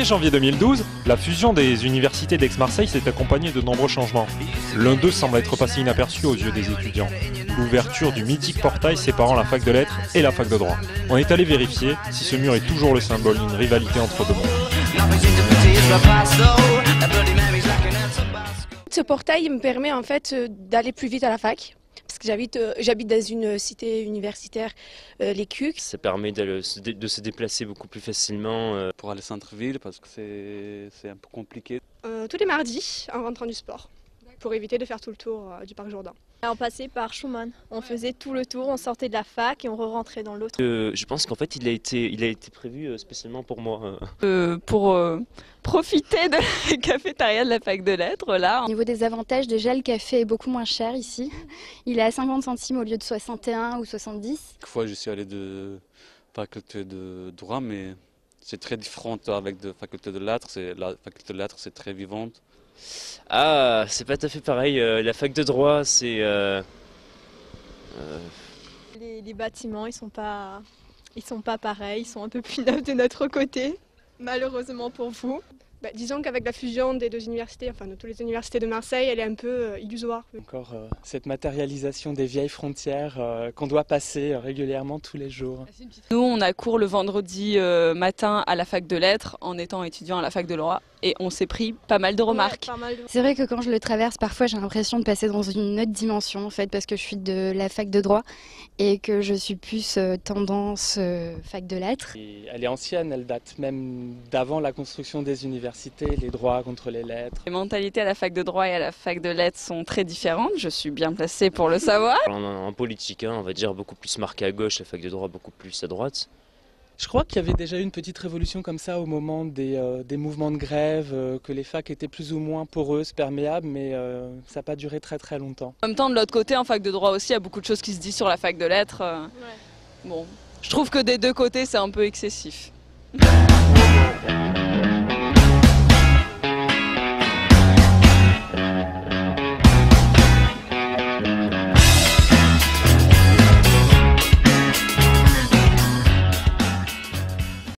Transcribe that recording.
janvier 2012, la fusion des universités d'Aix-Marseille s'est accompagnée de nombreux changements. L'un d'eux semble être passé inaperçu aux yeux des étudiants. L'ouverture du mythique portail séparant la fac de lettres et la fac de droit. On est allé vérifier si ce mur est toujours le symbole d'une rivalité entre deux mondes. Ce portail me permet en fait d'aller plus vite à la fac. Parce que j'habite dans une cité universitaire, les CUC. Ça permet de se déplacer beaucoup plus facilement. Pour aller au centre-ville parce que c'est un peu compliqué. Tous les mardis en rentrant du sport, pour éviter de faire tout le tour du parc Jourdain. On passait par Schumann, on faisait tout le tour, on sortait de la fac et on re-rentrait dans l'autre. Je pense qu'en fait il a été prévu spécialement pour moi. Pour profiter de la cafétéria de la fac de lettres là. Au niveau des avantages, déjà le café est beaucoup moins cher ici. Il est à 50 centimes au lieu de 61 ou 70. Quelquefois je suis allé de faculté de droit mais c'est très différent avec de faculté de lettres. La faculté de lettres c'est très vivante. Ah, c'est pas tout à fait pareil. La fac de droit, c'est... Les bâtiments, ils sont pas pareils, ils sont un peu plus neufs de notre côté, malheureusement pour vous. Disons qu'avec la fusion des deux universités, enfin de toutes les universités de Marseille, elle est un peu illusoire. Encore cette matérialisation des vieilles frontières qu'on doit passer régulièrement tous les jours. Nous, on a cours le vendredi matin à la fac de lettres en étant étudiant à la fac de droit et on s'est pris pas mal de remarques. Ouais, C'est vrai que quand je le traverse, parfois j'ai l'impression de passer dans une autre dimension en fait, parce que je suis de la fac de droit et que je suis plus tendance fac de lettres. Et elle est ancienne, elle date même d'avant la construction des universités, les droits contre les lettres. Les mentalités à la fac de droit et à la fac de lettres sont très différentes, je suis bien placée pour le savoir. En politique, on va dire beaucoup plus marqué à gauche, la fac de droit beaucoup plus à droite. Je crois qu'il y avait déjà eu une petite révolution comme ça au moment des mouvements de grève, que les facs étaient plus ou moins poreuses, perméables, mais ça n'a pas duré très très longtemps. En même temps, de l'autre côté, en fac de droit aussi, il y a beaucoup de choses qui se disent sur la fac de lettres. Bon, je trouve que des deux côtés, c'est un peu excessif.